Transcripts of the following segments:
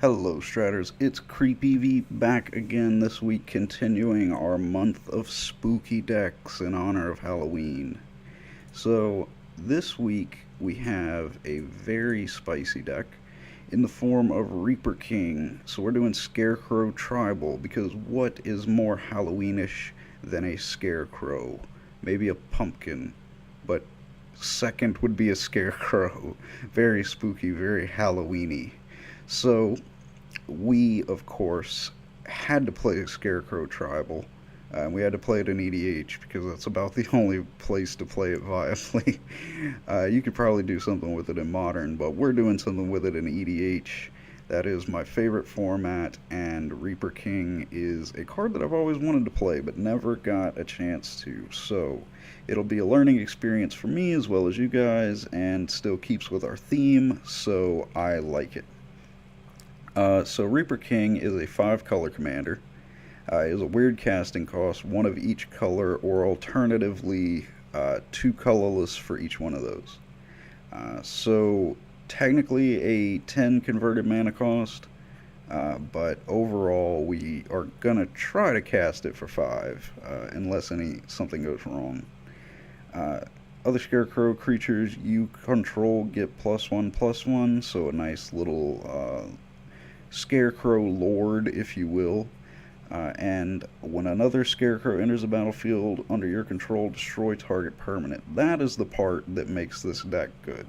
Hello Stratters, it's CreepEvee back again this week, continuing our month of spooky decks in honor of Halloween. So this week we have a very spicy deck in the form of Reaper King. So we're doing Scarecrow Tribal because what is more Halloweenish than a Scarecrow? Maybe a pumpkin, but second would be a Scarecrow. Very spooky, very Halloweeny. So we, of course, had to play Scarecrow Tribal. We had to play it in EDH because that's about the only place to play it viably. You could probably do something with it in Modern, but we're doing something with it in EDH. That is my favorite format, and Reaper King is a card that I've always wanted to play but never got a chance to. So it'll be a learning experience for me as well as you guys, and still keeps with our theme, so I like it. So Reaper King is a 5 color commander. Is a weird casting cost, one of each color, or alternatively 2 colorless for each one of those. So technically a 10 converted mana cost, but overall we are gonna try to cast it for 5, unless something goes wrong. Uh, Other Scarecrow creatures you control get +1/+1, so a nice little Scarecrow Lord, if you will. And when another Scarecrow enters the battlefield under your control, destroy target permanent. That is the part that makes this deck good.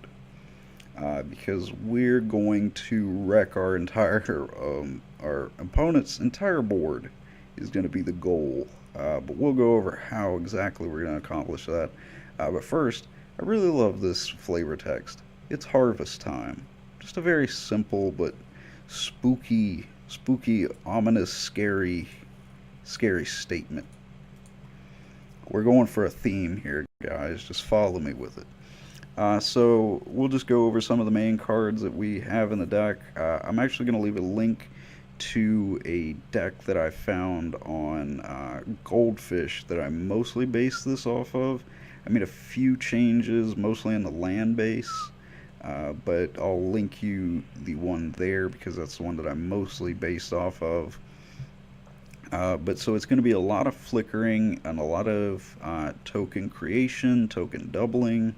Because we're going to wreck our opponent's entire board is going to be the goal. But we'll go over how exactly we're going to accomplish that. But first, I really love this flavor text. It's harvest time. Just a very simple but spooky, ominous, scary statement. We're going for a theme here, guys. Just follow me with it. So we'll just go over some of the main cards that we have in the deck. I'm actually going to leave a link to a deck that I found on Goldfish that I mostly based this off of. I made a few changes, mostly in the land base. But I'll link you the one there because that's the one that I'm mostly based off of. But so it's going to be a lot of flickering and a lot of token creation, token doubling.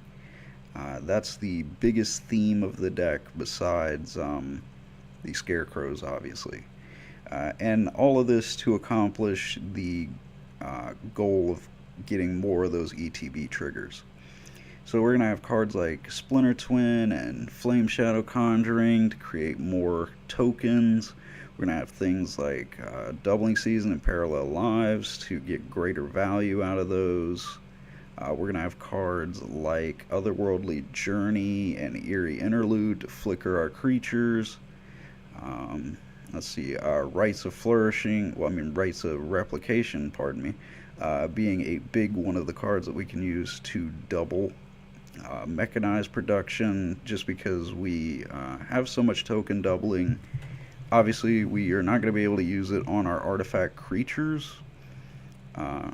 That's the biggest theme of the deck besides the scarecrows, obviously. And all of this to accomplish the goal of getting more of those ETB triggers. So we're going to have cards like Splinter Twin and Flame Shadow Conjuring to create more tokens. We're going to have things like Doubling Season and Parallel Lives to get greater value out of those. We're going to have cards like Otherworldly Journey and Eerie Interlude to flicker our creatures. Let's see, Rites of Flourishing, Rites of Replication, pardon me, being a big one of the cards that we can use to double mechanized production, just because we have so much token doubling. Obviously, we are not going to be able to use it on our artifact creatures. Or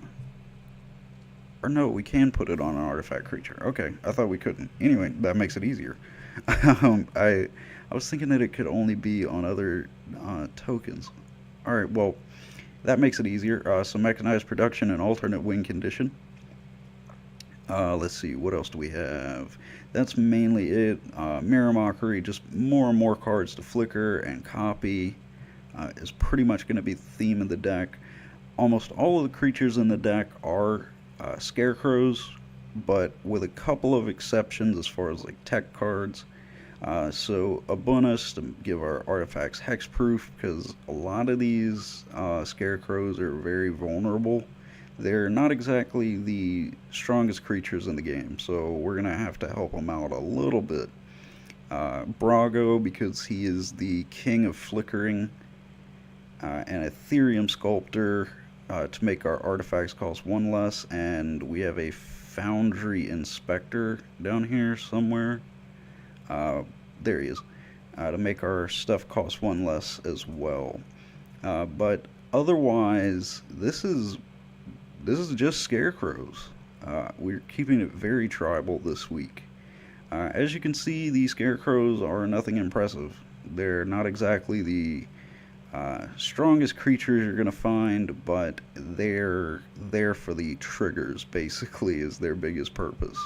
no, we can put it on an artifact creature. Okay, I thought we couldn't. Anyway, that makes it easier. I was thinking that it could only be on other tokens. Alright, well, that makes it easier. So mechanized production and alternate win condition. Let's see, what else do we have? That's mainly it. Mirror Mockery, just more and more cards to flicker and copy is pretty much going to be the theme of the deck. Almost all of the creatures in the deck are scarecrows, but with a couple of exceptions as far as like tech cards. So a bonus to give our artifacts hexproof, because a lot of these scarecrows are very vulnerable. They're not exactly the strongest creatures in the game, so we're going to have to help them out a little bit. Brago, because he is the king of flickering, and Ethereum Sculptor to make our artifacts cost 1 less, and we have a Foundry Inspector down here somewhere. There he is. To make our stuff cost 1 less as well. But otherwise, this is just scarecrows. We're keeping it very tribal this week. As you can see, these scarecrows are nothing impressive. They're not exactly the strongest creatures you're going to find, but they're there for the triggers, basically, is their biggest purpose.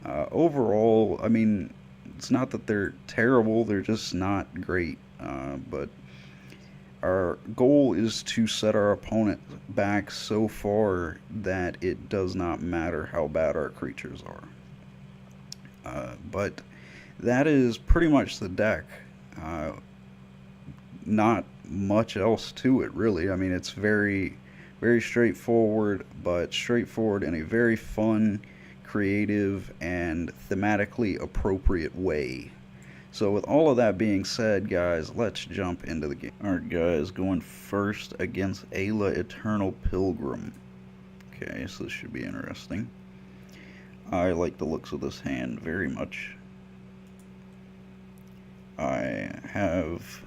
Overall, I mean, it's not that they're terrible, they're just not great. But our goal is to set our opponent back so far that it does not matter how bad our creatures are. But that is pretty much the deck. Uh, Not much else to it, really. I mean, it's very straightforward, but straightforward in a very fun, creative, and thematically appropriate way. So, with all of that being said, guys, let's jump into the game. Alright, guys, going first against Ayla Eternal Pilgrim. Okay, so this should be interesting. I like the looks of this hand very much. I have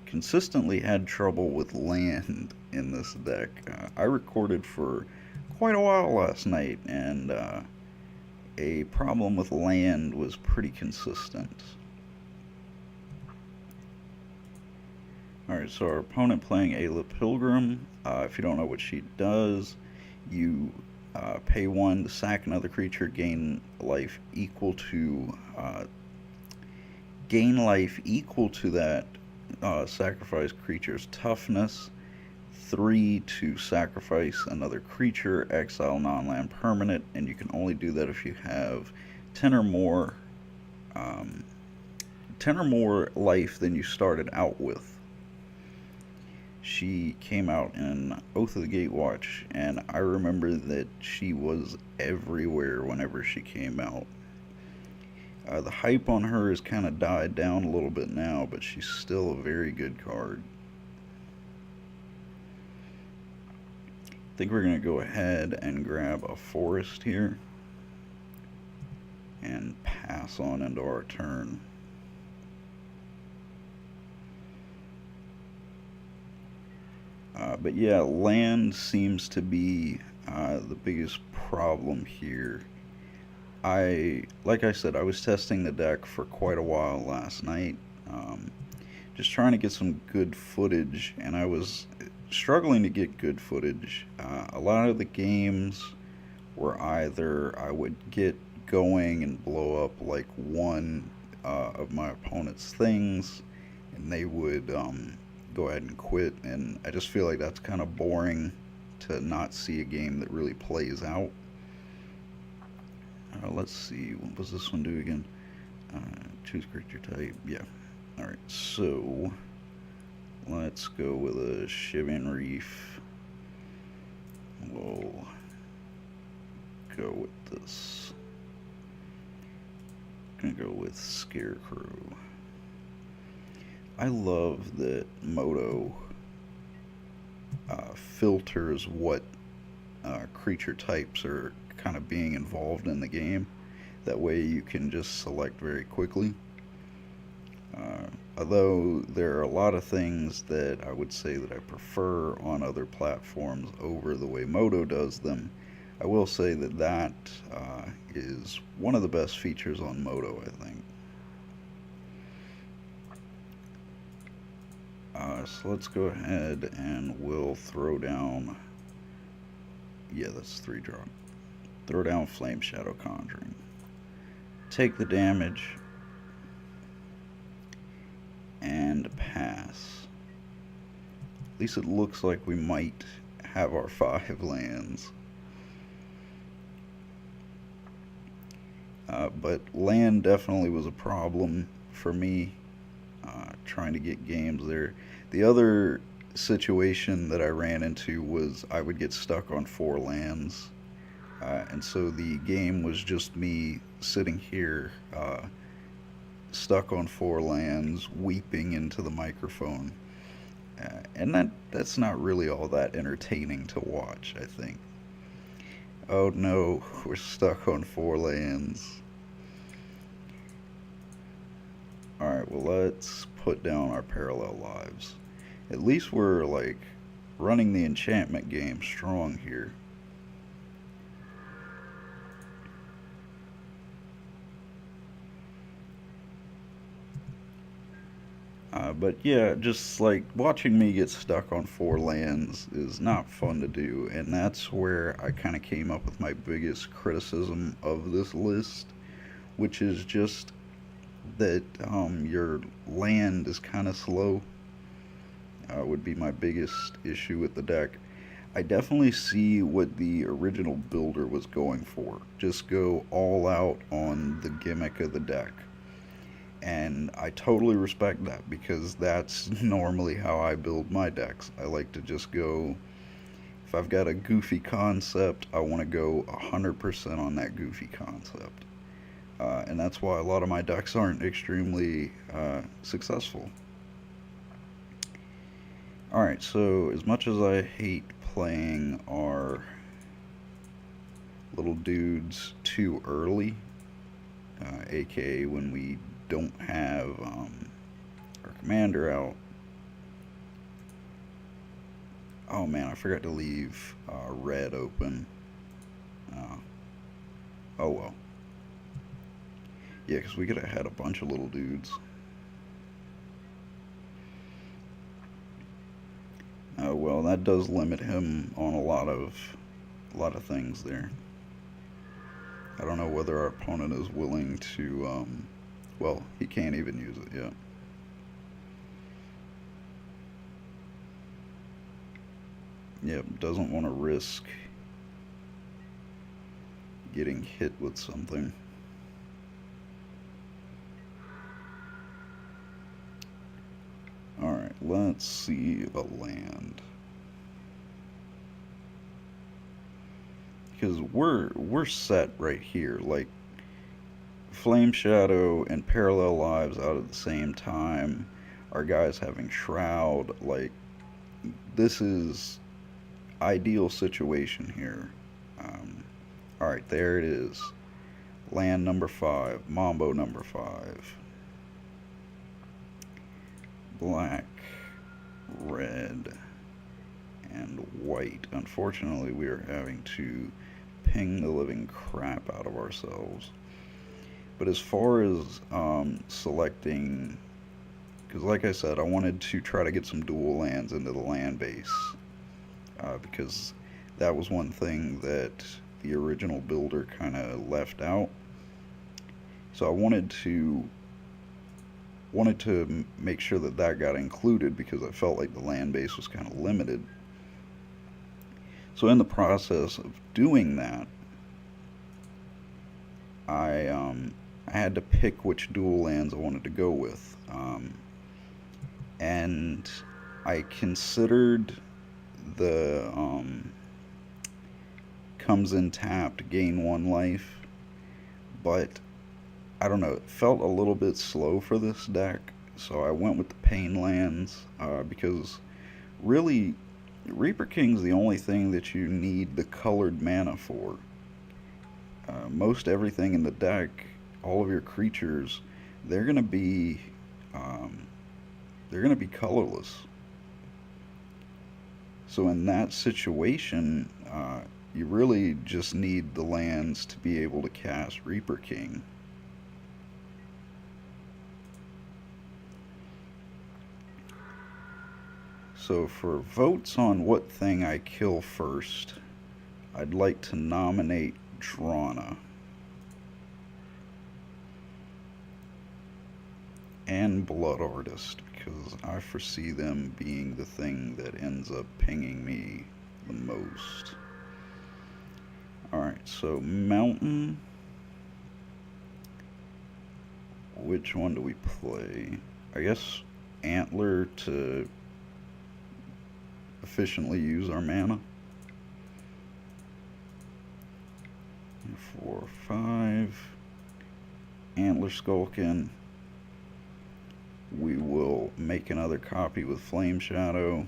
consistently had trouble with land in this deck. I recorded for quite a while last night, and a problem with land was pretty consistent. Alright, so our opponent playing Ayla Pilgrim. If you don't know what she does, you pay 1 to sack another creature, gain life equal to that sacrifice creature's toughness, 3 to sacrifice another creature, exile non-land permanent, and you can only do that if you have 10 or more 10 or more life than you started out with. She came out in Oath of the Gatewatch, and I remember that she was everywhere whenever she came out. The hype on her has kind of died down a little bit now, but she's still a very good card. I think we're going to go ahead and grab a forest here and pass on into our turn. But yeah, land seems to be the biggest problem here. Like I said, I was testing the deck for quite a while last night, just trying to get some good footage, and I was struggling to get good footage. A lot of the games were either I would get going and blow up like one of my opponent's things, and they would go ahead and quit, and I just feel like that's kind of boring to not see a game that really plays out. Let's see, what was this one do again? Choose creature type, yeah. Alright, so let's go with a Shivan Reef. We'll go with this. Gonna go with Scarecrow. I love that Moto filters what creature types are kind of being involved in the game. That way you can just select very quickly. Although there are a lot of things that I would say that I prefer on other platforms over the way Moto does them, I will say that that is one of the best features on Moto, I think. So let's go ahead and we'll throw down, yeah, that's 3 drop. Throw down Flame Shadow Conjuring. Take the damage and pass. At least it looks like we might have our 5 lands. But land definitely was a problem for me trying to get games there. The other situation that I ran into was I would get stuck on 4 lands. And so the game was just me sitting here, stuck on 4 lands, weeping into the microphone. And that's not really all that entertaining to watch, I think. Oh no, we're stuck on 4 lands. Alright, well, let's put down our parallel lives. At least we're, like, running the enchantment game strong here. But yeah, just like watching me get stuck on 4 lands is not fun to do, and that's where I kind of came up with my biggest criticism of this list, which is just that your land is kind of slow. Would be my biggest issue with the deck. I definitely see what the original builder was going for. Just go all out on the gimmick of the deck. And I totally respect that because that's normally how I build my decks. I like to just go, if I've got a goofy concept, I want to go 100% on that goofy concept. And that's why a lot of my decks aren't extremely successful. Alright, so as much as I hate playing our little dudes too early, aka when we don't have our commander out. Oh man, I forgot to leave red open. Oh well. Yeah, because we could have had a bunch of little dudes. Oh well, that does limit him on a lot of things there. I don't know whether our opponent is willing to. Well, he can't even use it yet. Yep, doesn't want to risk getting hit with something. Alright, let's see a land. Because we're set right here. Like, Flame Shadow and Parallel Lives out at the same time. Our guys having Shroud. Like, this is ideal situation here. Alright, there it is. Land number 5. Mambo number 5. Black, red, and white. Unfortunately, we are having to ping the living crap out of ourselves. But as far as selecting, because like I said, I wanted to try to get some dual lands into the land base, because that was one thing that the original builder kind of left out. So I wanted to make sure that that got included because I felt like the land base was kind of limited. So in the process of doing that, I had to pick which dual lands I wanted to go with, and I considered the comes in tapped, gain 1 life, but I don't know, it felt a little bit slow for this deck, so I went with the Pain lands, because really, Reaper King's the only thing that you need the colored mana for. Most everything in the deck, all of your creatures, they're gonna be colorless. So in that situation, you really just need the lands to be able to cast Reaper King. So for votes on what thing I kill first, I'd like to nominate Drana and Blood Artist, because I foresee them being the thing that ends up pinging me the most. Alright, so Mountain. Which one do we play? I guess Antler to efficiently use our mana. 4, 5. Antler Skulkin. We will make another copy with Flame Shadow.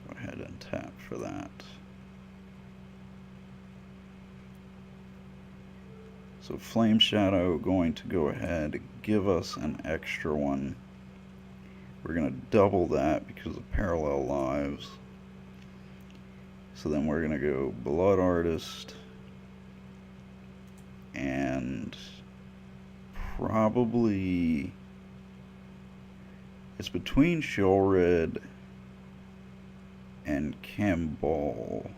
Go ahead and tap for that. So Flame Shadow going to go ahead and give us an extra one. We're going to double that because of Parallel Lives. So then we're going to go Blood Artist and probably... It's between Shellred and Camball.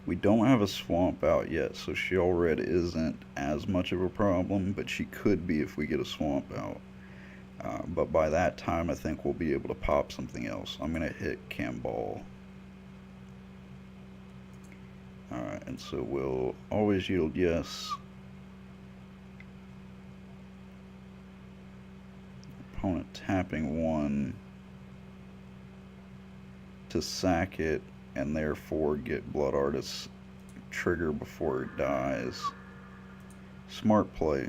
We don't have a swamp out yet, so Shellred isn't as much of a problem, but she could be if we get a swamp out. But by that time, I think we'll be able to pop something else. I'm going to hit Camball. Alright, and so we'll always yield yes. Opponent tapping 1 to sack it, and therefore get Blood Artist's trigger before it dies. Smart play.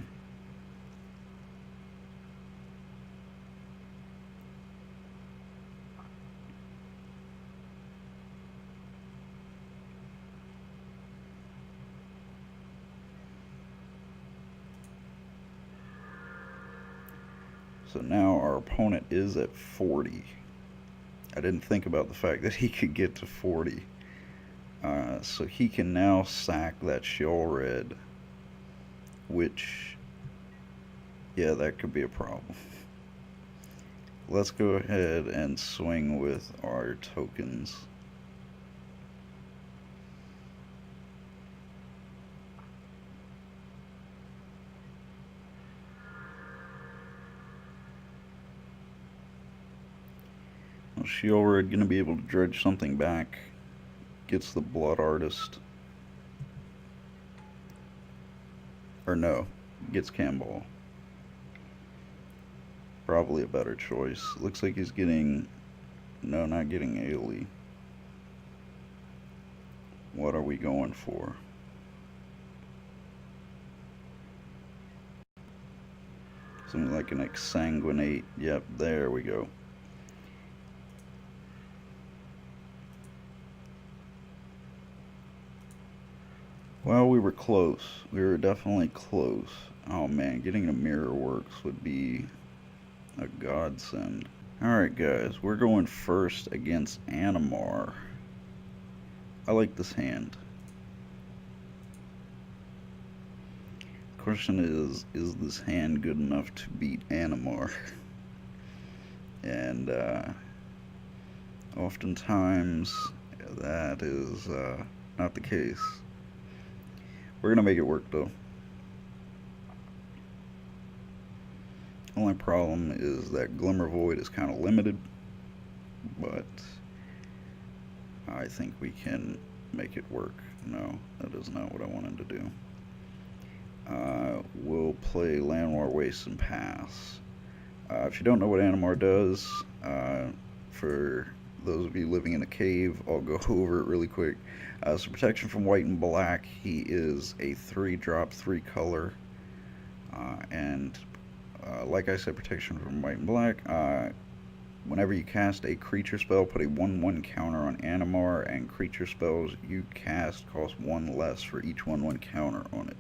So now our opponent is at 40. I didn't think about the fact that he could get to 40. So he can now sack that Shellred, which, yeah, that could be a problem. Let's go ahead and swing with our tokens. Shellred going to be able to dredge something back. Gets the Blood Artist. Or no, gets Camball. Probably a better choice. Looks like he's getting... No, not getting Ailey. What are we going for? Something like an Exsanguinate. Yep, there we go. Well, we were close. We were definitely close. Oh man, getting a Mirror Works would be a godsend. Alright guys, we're going first against Animar. I like this hand. Question is this hand good enough to beat Animar? And oftentimes that is not the case. We're gonna make it work though. Only problem is that Glimmer Void is kind of limited, but I think we can make it work. No, that is not what I wanted to do. We'll play Landwar Waste and pass. If you don't know what Animar does, for those of you living in a cave, I'll go over it really quick. So protection from white and black, he is a 3-drop, 3-color, and like I said, protection from white and black. Whenever you cast a creature spell, put a 1/1 counter on Animar, and creature spells you cast cost 1 less for each 1/1 counter on it.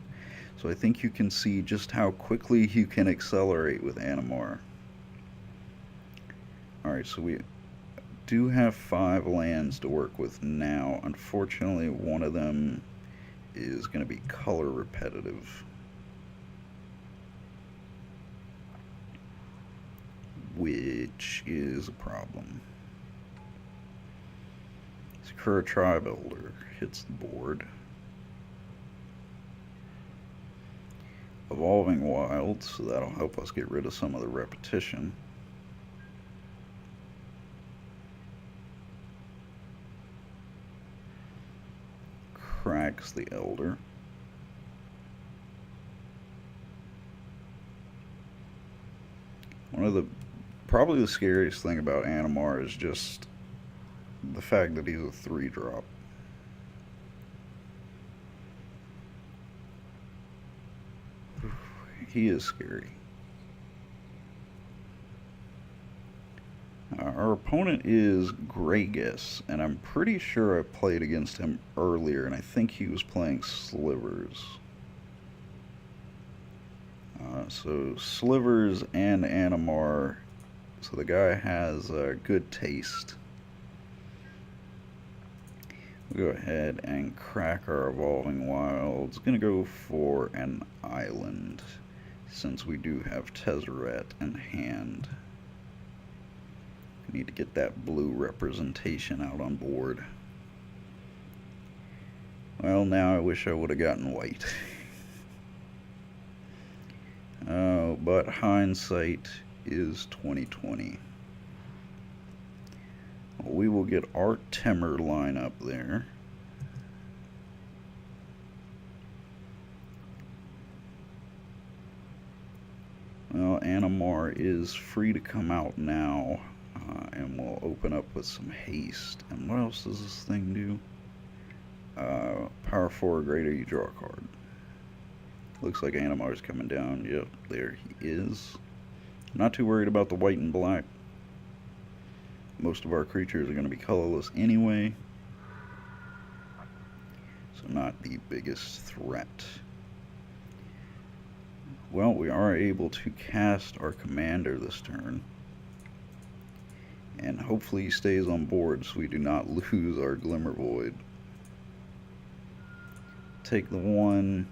So I think you can see just how quickly you can accelerate with Animar. Alright, so we do have 5 lands to work with now. Unfortunately, one of them is going to be color repetitive, which is a problem. Sakura Tribe Elder hits the board. Evolving Wilds, so that'll help us get rid of some of the repetition. Cracks the Elder. One of the probably the scariest thing about Animar is just the fact that he's a 3-drop. He is scary. Our opponent is Gragas, and I'm pretty sure I played against him earlier, and I think he was playing Slivers. So Slivers and Animar, so the guy has good taste. go ahead and crack our Evolving Wilds. Gonna go for an island, since we do have Tezzeret in hand. Need to get that blue representation out on board. Well, now I wish I would have gotten white. But hindsight is 2020. We will get our Timmer line up there. Well, Animar is free to come out now, and we'll open up with some haste. And what else does this thing do? Power 4 or greater, you draw a card. Looks like Animar's coming down. Yep, there he is. I'm not too worried about the white and black. Most of our creatures are going to be colorless anyway, so not the biggest threat. Well, we are able to cast our commander this turn, and hopefully he stays on board so we do not lose our Glimmer Void. Take the one,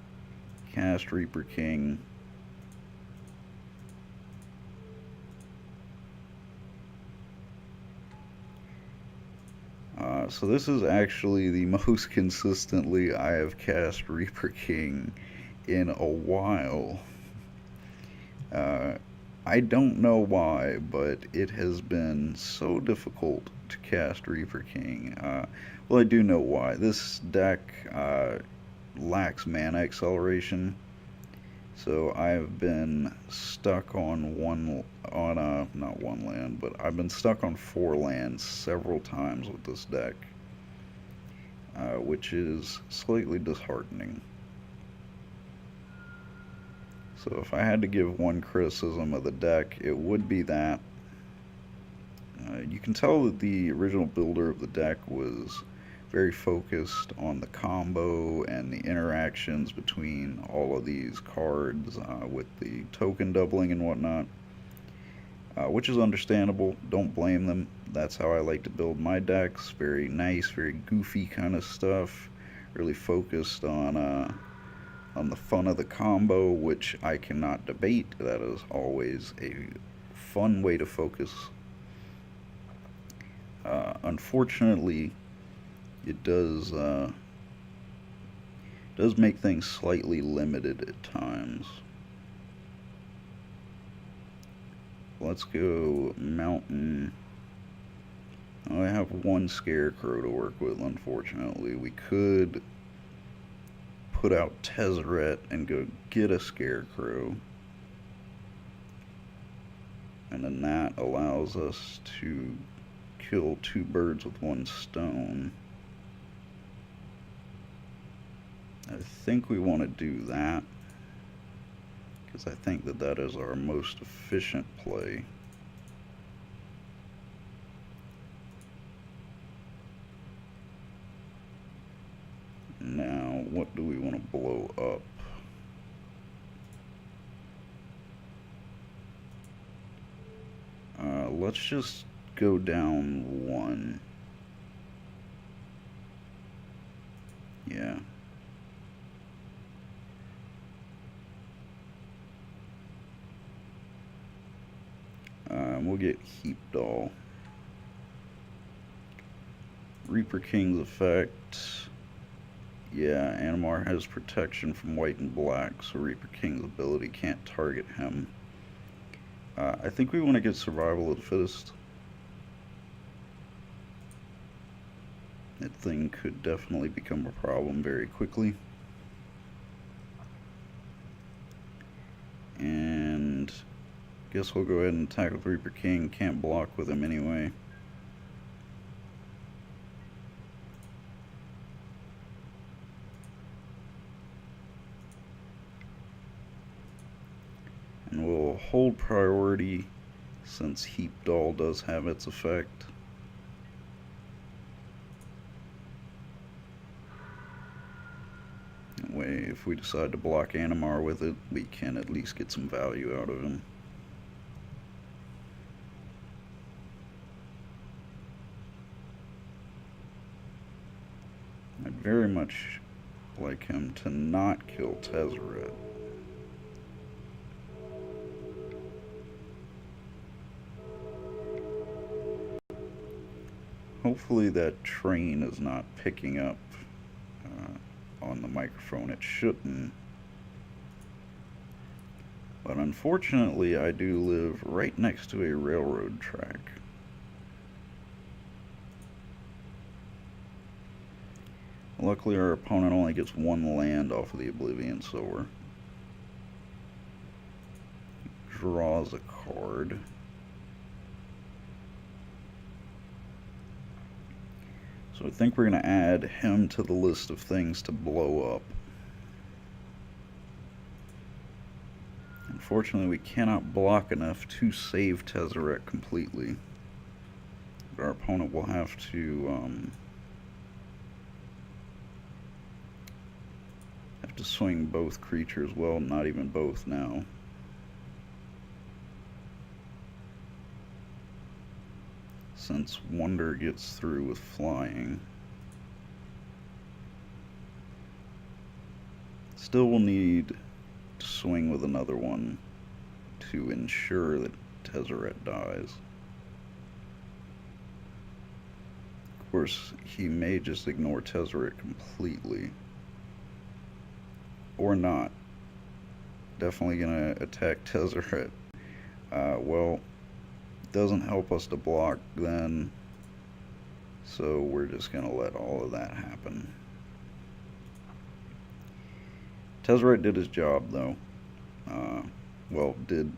cast Reaper King. So this is actually the most consistently I have cast Reaper King in a while. I don't know why, but it has been so difficult to cast Reaper King. Well, I do know why. This deck lacks mana acceleration, so I've been stuck on not one land, but I've been stuck on 4 lands several times with this deck, which is slightly disheartening. So if I had to give one criticism of the deck, it would be that you can tell that the original builder of the deck was very focused on the combo and the interactions between all of these cards with the token doubling and whatnot, which is understandable. Don't blame them. That's how I like to build my decks. Very nice, very goofy kind of stuff. Really focused on the fun of the combo, which I cannot debate. That is always a fun way to focus. Unfortunately, it does make things slightly limited at times. Let's go Mountain. I have one Scarecrow to work with, unfortunately. We could put out Tezzeret and go get a Scarecrow, and then that allows us to kill 2 birds with 1 stone. I think we want to do that, because I think that that is our most efficient play. Now, what do we want to blow up? Let's just go down 1. Yeah. We'll get Heapdoll. Reaper King's effect. Yeah, Animar has protection from white and black, so Reaper King's ability can't target him. I think we want to get Survival of the Fittest. That thing could definitely become a problem very quickly. And guess we'll go ahead and attack with Reaper King. Can't block with him anyway. And we'll hold priority since Heapdoll does have its effect. That way, if we decide to block Animar with it, we can at least get some value out of him. very much like him to not kill Tezzeret. Hopefully that train is not picking up on the microphone. It shouldn't. But unfortunately, I do live right next to a railroad track. Luckily, our opponent only gets one land off of the Oblivion Sower. Draws a card. So I think we're going to add him to the list of things to blow up. Unfortunately, we cannot block enough to save Tezzeret completely. But our opponent will have to swing both creatures. Well, not even both now. Since Wonder gets through with flying. Still will need to swing with another one to ensure that Tezzeret dies. Of course, he may just ignore Tezzeret completely. Or not. Definitely gonna attack Tezzeret. Well, doesn't help us to block then, so we're just gonna let all of that happen. Tezzeret did his job though. Well, did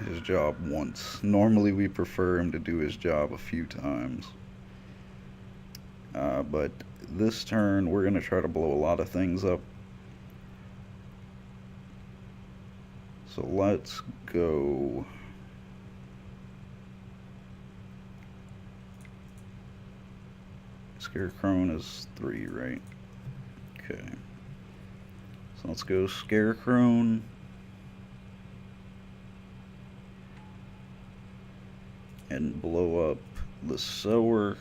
his job once. Normally we prefer him to do his job a few times. But this turn we're gonna try to blow a lot of things up. So let's go. Scarecrow is 3, right? Okay. So let's go Scarecrow. And blow up the Sower.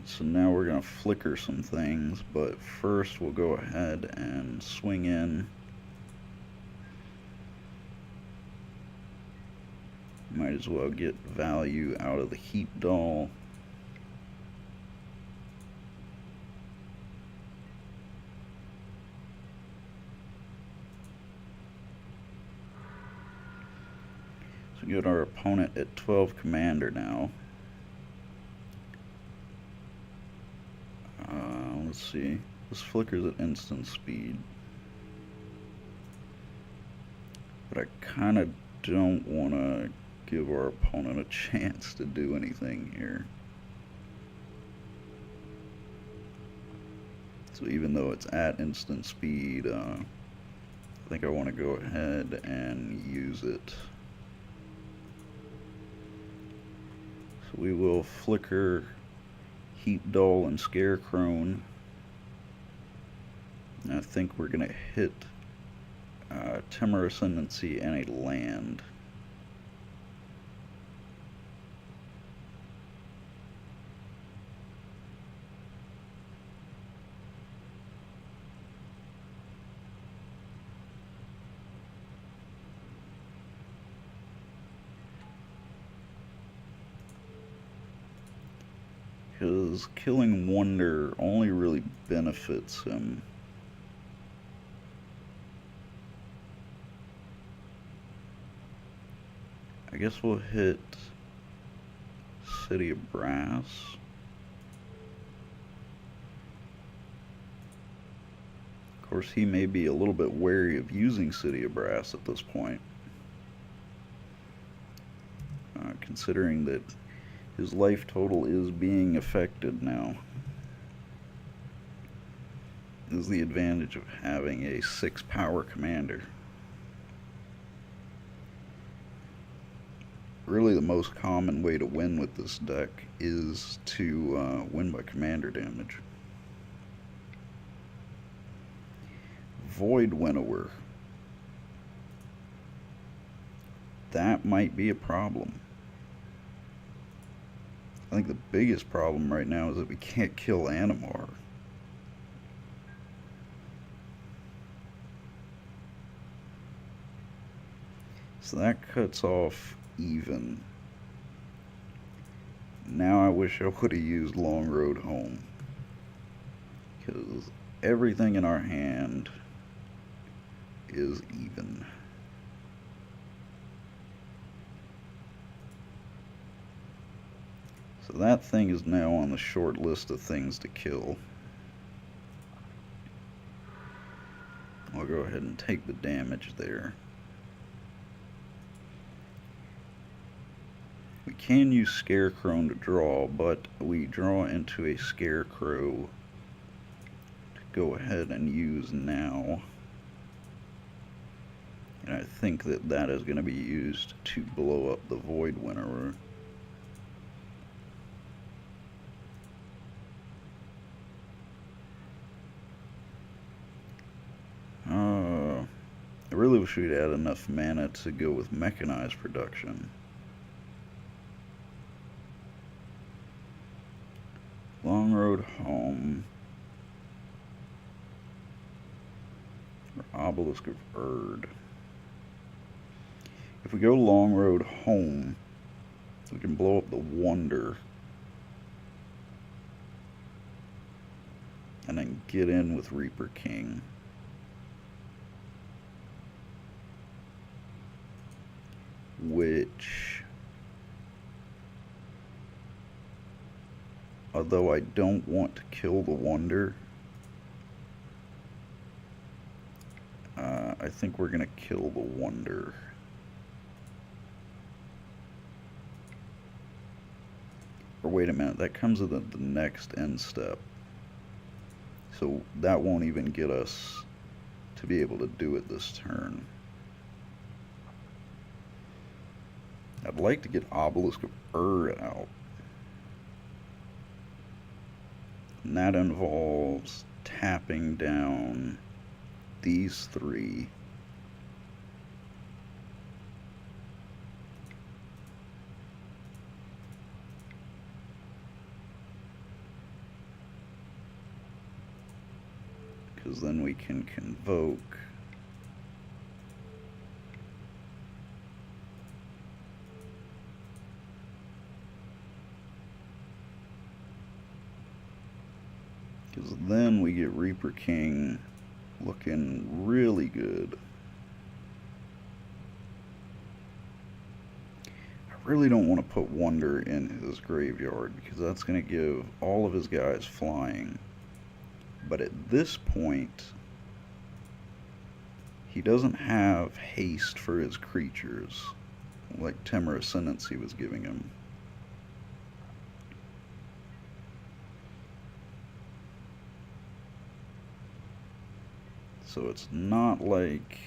So now we're going to flicker some things, but first we'll go ahead and swing in. Might as well get value out of the Heat Doll. So we got our opponent at 12 commander now. Let's see. This flickers at instant speed. But I kind of don't want to give our opponent a chance to do anything here. So even though it's at instant speed, I think I want to go ahead and use it. So we will flicker Heat Doll and Scarecrow. And I think we're going to hit Temur Ascendancy and a land. Because killing Wonder only really benefits him. I guess we'll hit City of Brass. Of course, he may be a little bit wary of using City of Brass at this point, considering that his life total is being affected now. This is the advantage of having a 6 power commander. Really the most common way to win with this deck is to win by commander damage. Void Winnower. that might be a problem. I think the biggest problem right now is that we can't kill Animar. So that cuts off even. Now I wish I would have used Long Road Home, because everything in our hand is even. So that thing is now on the short list of things to kill. I'll go ahead and take the damage there. We can use Scarecrow to draw, but we draw into a Scarecrow to go ahead and use now. And I think that that is going to be used to blow up the Void Winnower. I really wish we'd had enough mana to go with mechanized production. Long Road Home. Or Obelisk of Erd. If we go Long Road Home, we can blow up the Wonder. And then get in with Reaper King. Which, although I don't want to kill the Wonder, I think we're going to kill the Wonder. Or wait a minute, that comes at the next end step. So that won't even get us to be able to do it this turn. I'd like to get Obelisk of Erd out. And that involves tapping down these three. Because then we can convoke because then we get Reaper King looking really good. I really don't want to put Wonder in his graveyard because that's going to give all of his guys flying. But at this point, he doesn't have haste for his creatures like Temur Ascendancy was giving him. So it's not like...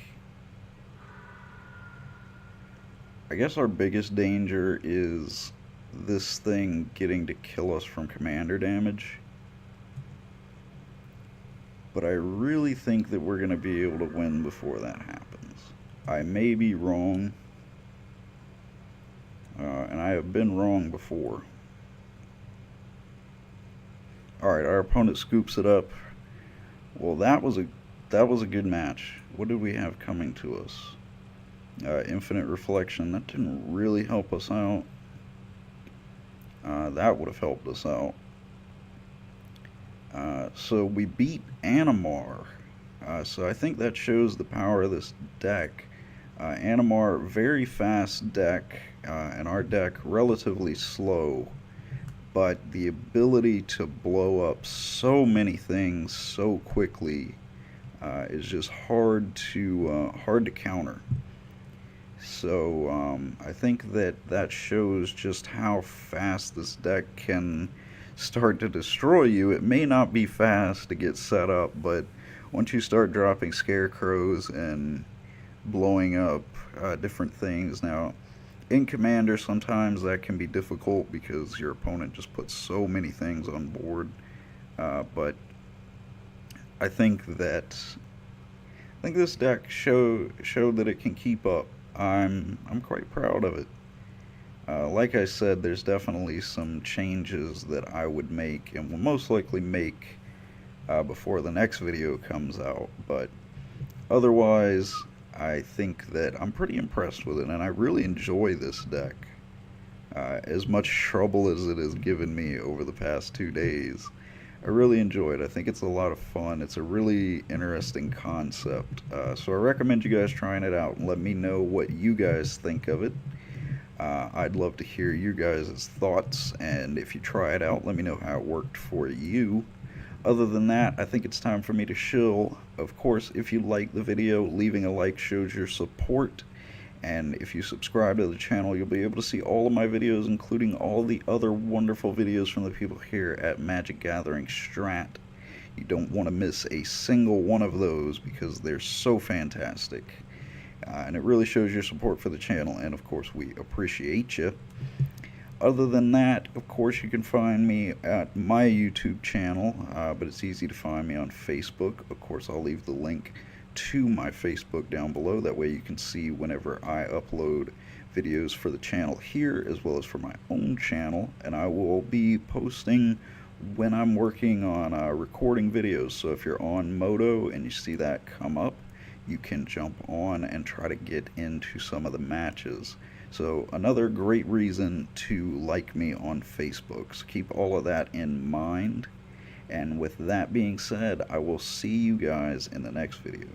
I guess our biggest danger is this thing getting to kill us from commander damage. But I really think that we're going to be able to win before that happens. I may be wrong. And I have been wrong before. Alright, our opponent scoops it up. Well, that was a good match. What did we have coming to us? Infinite Reflection. That didn't really help us out. That would have helped us out. So we beat Animar. So I think that shows the power of this deck. Animar, very fast deck, and our deck relatively slow. But the ability to blow up so many things so quickly is just hard to counter. So I think that shows just how fast this deck can start to destroy you. It may not be fast to get set up, but once you start dropping Scarecrows and blowing up different things. Now, in Commander, sometimes that can be difficult because your opponent just puts so many things on board. But I think this deck showed that it can keep up. I'm quite proud of it. Like I said, there's definitely some changes that I would make and will most likely make before the next video comes out, but otherwise, I think that I'm pretty impressed with it, and I really enjoy this deck. As much trouble as it has given me over the past 2 days, I really enjoy it. I think it's a lot of fun. It's a really interesting concept. So I recommend you guys trying it out and let me know what you guys think of it. I'd love to hear you guys' thoughts, and if you try it out, let me know how it worked for you. Other than that, I think it's time for me to chill. Of course, if you like the video, leaving a like shows your support. And if you subscribe to the channel, you'll be able to see all of my videos, including all the other wonderful videos from the people here at Magic Gathering Strat. You don't want to miss a single one of those because they're so fantastic. And it really shows your support for the channel, and of course we appreciate you. Other than that, of course, you can find me at my YouTube channel, but it's easy to find me on Facebook. Of course, I'll leave the link to my Facebook down below. That way you can see whenever I upload videos for the channel here, as well as for my own channel. And I will be posting when I'm working on recording videos. So if you're on Moto and you see that come up, you can jump on and try to get into some of the matches. So another great reason to like me on Facebook. So keep all of that in mind. And with that being said, I will see you guys in the next video.